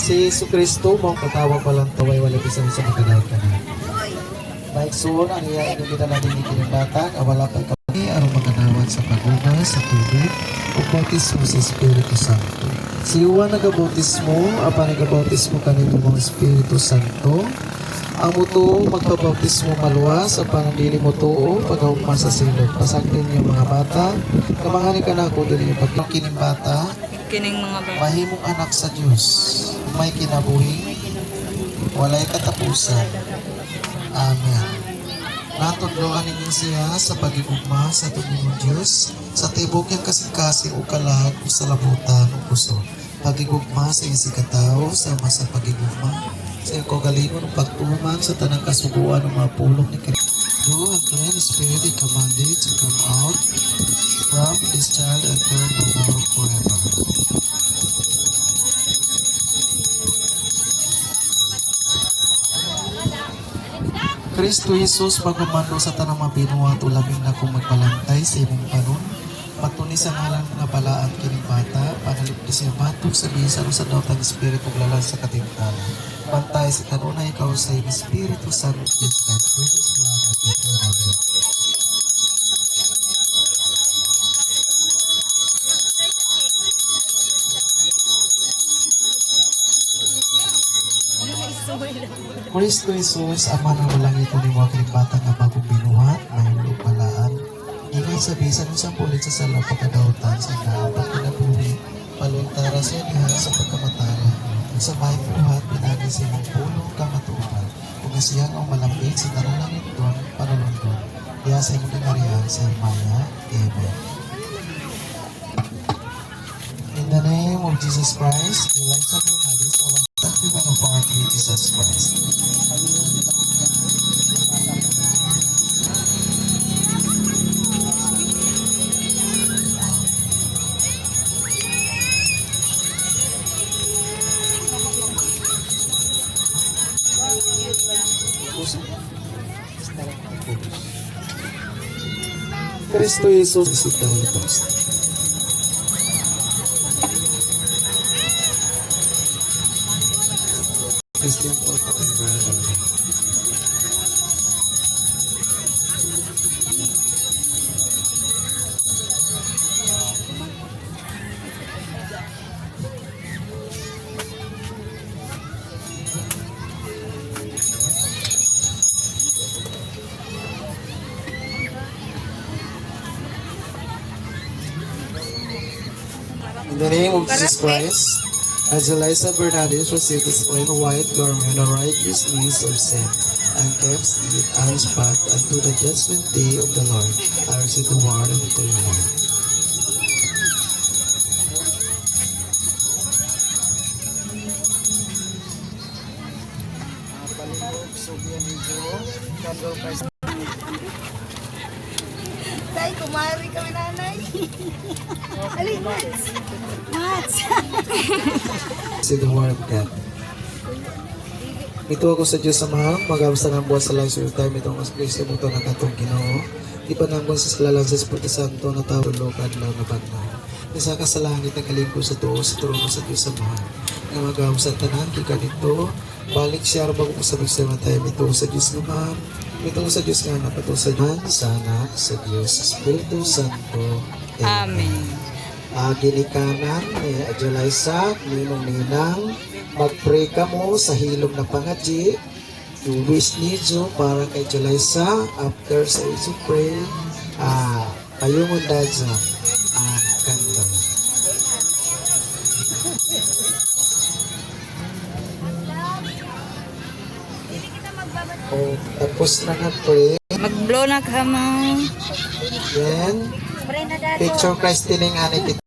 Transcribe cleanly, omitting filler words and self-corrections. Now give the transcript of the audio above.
Si Yesu Kristo mong katawag walang taway wala bisan sa magkalahat ka na. Maigsuon ang iya inyong ginalating ikinibatan awala pa kami aron maganawan sa pagubas sa tubig o bautismo sa Espiritu Santo. Si Juan nagabautismo, apa nagabautismo kanito mga Espiritu Santo. Ang muto magpabautismo maluwas, apa nang dili mo tuo pagahugma sa silog. Pasaktin niyo mga bata, kamangani ka na ako dili yung pagkikining bata, Kining mga bata. mahimong anak sa Diyos, may kinabuhi, walay katapusan. Amen. Natudloan ninyo siya sa pagigugma sa Tumingong Diyos, sa tibok yung kasing-kasing o kalag o sa labutan o puso. Pagigugma sa iyong sikataw, sama sa pagigugma, sa iyong kagalingon o pagtuman sa tanang kasubuan ng mga pulong ni Kristo. Go again, Spirit, is commanded to come out from this child and turn the world forever. Kristo Jesus, pagkumando sa tanang mabinuwa at ulaming na kung magpalantay sa imong panon, patuloy sa ngalan nga balaan kining bata, panalipdi siya batok sa bisa sa daotang Espiritu glalan sa katimtalan. Bantay sa kanuna ikaw sa imong Espiritu Santo, Jesus Christ, precious blood at eternal life. Kristo Jesus, Ama na walang ito ni mga kalibatan na bagong binuhat, may lupalaan. Ingay sa bisan ng pulit sa salaw pagkadautan sa naapag kinabuhi, paluntara siya niya sa pagkamatara. Sa may buhat, pinagi sa imong pulong kamatuban. Kung siya ang malambit sa naralangit doon, panalundon. Diya sa imong dinarihan sa Maya. Amen. In the name of Jesus Christ, the lights of your bodies, our sanctified of our Lord Jesus Christ. Kristo Jesus, visita ng Diyos. Christian Orthodox Brother. In the name of Jesus Christ, as Eliza Bernadette received this plain white garment, arrived his knees of sin, and kept it unspot unto the judgment day of the Lord. I receive the word of the Lord. Tay, kumari kami nanay. Alin, Mats? Mats! Receive the word of God. Ito ako sa Diyos Amahang, mag-amsa ng buwan sa langis of time, itong mas Kristo mo ito ng katong Ginoo. Di pa nanggon sa salalang sa Espiritu Santo na tao lokad lang na bagnaw. Isa ka sa langit na kalingko sa tuo sa trono sa Diyos Amahang. Nga mag-amsa tanan, kika dito, balik siya bago ko sa mga tayo, ito sa Diyos Amahang, ito sa Diyos nga na ito sa Diyos, sa Anak, sa Diyos, sa Espiritu Santo. Amen. Ginikanan ni Adjalaisa, ninong-ninang, mag-pray ka mo sa hilom na pangadji. You wish niyo para kay Adjalaisa, after sa iso pray, ayungon dahil sa kandang. Tapos na pray. Mag-blow na ka mo. Then, picture Christ tining ani